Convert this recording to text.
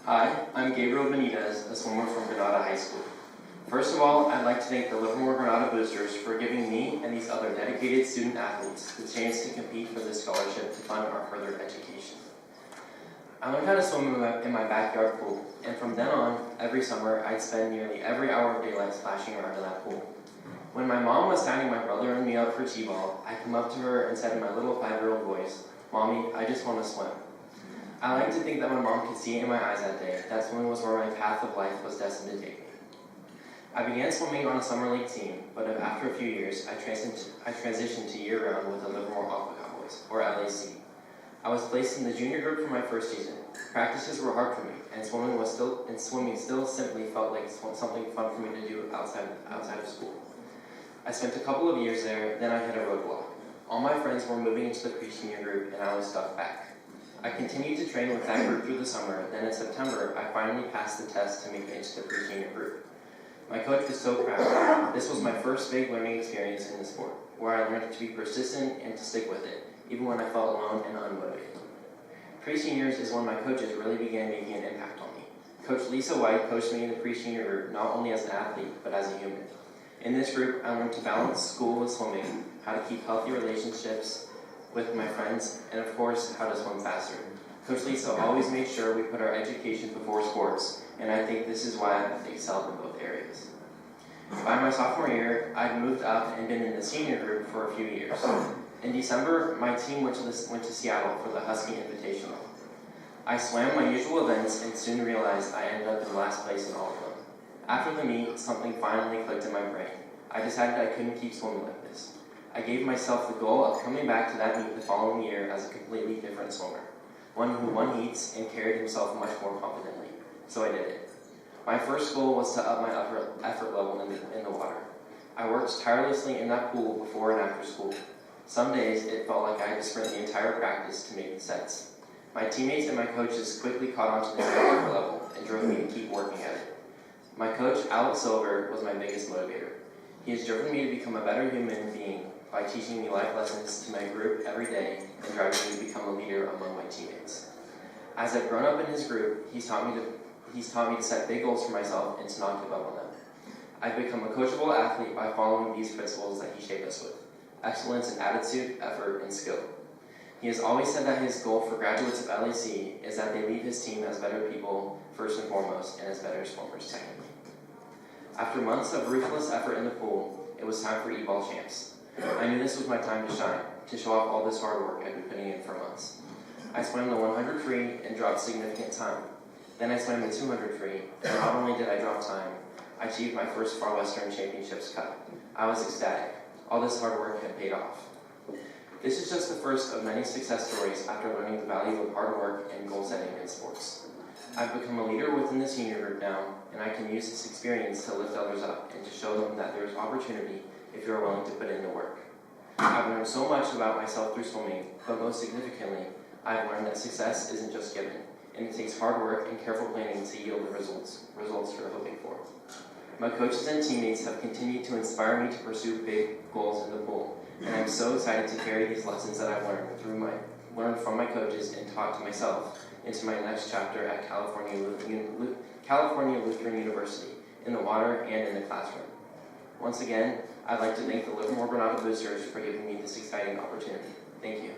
Hi, I'm Gabriel Benitez, a swimmer from Granada High School. First of all, I'd like to thank the Livermore Granada boosters for giving me and these other dedicated student athletes the chance to compete for this scholarship to fund our further education. I learned how to swim in my backyard pool, and from then on, every summer, I'd spend nearly every hour of daylight splashing around in that pool. When my mom was signing my brother and me up for t-ball, I come up to her and said in my little 5-year-old voice, "Mommy, I just want to swim." I like to think that my mom could see it in my eyes that day, that swimming was where my path of life was destined to take me. I began swimming on a summer league team, but after a few years, I transitioned to year-round with the Livermore Aqua Cowboys, or LAC. I was placed in the junior group for my first season. Practices were hard for me, and swimming still simply felt like something fun for me to do outside of school. I spent a couple of years there, then I hit a roadblock. All my friends were moving into the pre-senior group, and I was stuck back. I continued to train with that group through the summer, then in September, I finally passed the test to make it into the pre-senior group. My coach was so proud. This was my first big learning experience in the sport, where I learned to be persistent and to stick with it, even when I felt alone and unmotivated. Pre-seniors is when my coaches really began making an impact on me. Coach Lisa White coached me in the pre-senior group, not only as an athlete, but as a human. In this group, I learned to balance school with swimming, how to keep healthy relationships with my friends, and of course, how to swim faster. Coach Lisa always made sure we put our education before sports, and I think this is why I've excelled in both areas. By my sophomore year, I'd moved up and been in the senior group for a few years. In December, my team went to Seattle for the Husky Invitational. I swam my usual events and soon realized I ended up in last place in all of them. After the meet, something finally clicked in my brain. I decided I couldn't keep swimming like this. I gave myself the goal of coming back to that meet the following year as a completely different swimmer, one who won heats and carried himself much more confidently. So I did it. My first goal was to up my effort level in the water. I worked tirelessly in that pool before and after school. Some days it felt like I had to sprint the entire practice to make the sets. My teammates and my coaches quickly caught on to the same effort level and drove me to keep working at it. My coach, Alex Silver, was my biggest motivator. He has driven me to become a better human being by teaching me life lessons to my group every day and driving me to become a leader among my teammates. As I've grown up in his group, he's taught me to set big goals for myself and to not give up on them. I've become a coachable athlete by following these principles that he shaped us with: excellence in attitude, effort, and skill. He has always said that his goal for graduates of LAC is that they leave his team as better people first and foremost and as better swimmers secondly. After months of ruthless effort in the pool, it was time for E-Ball Champs. I knew this was my time to shine, to show off all this hard work I'd been putting in for months. I swam the 100 free and dropped significant time. Then I swam the 200 free, and not only did I drop time, I achieved my first Far Western Championships cut. I was ecstatic. All this hard work had paid off. This is just the first of many success stories after learning the value of hard work and goal setting in sports. I've become a leader within the senior group now, and I can use this experience to lift others up and to show them that there is opportunity if you are willing to put in the work. I've learned so much about myself through swimming, but most significantly, I've learned that success isn't just given, and it takes hard work and careful planning to yield the results you're hoping for. My coaches and teammates have continued to inspire me to pursue big goals in the pool, and I'm so excited to carry these lessons that I've learned from my coaches and taught to myself into my next chapter at California Lutheran University, in the water and in the classroom. Once again, I'd like to thank the Livermore Granada boosters for giving me this exciting opportunity. Thank you.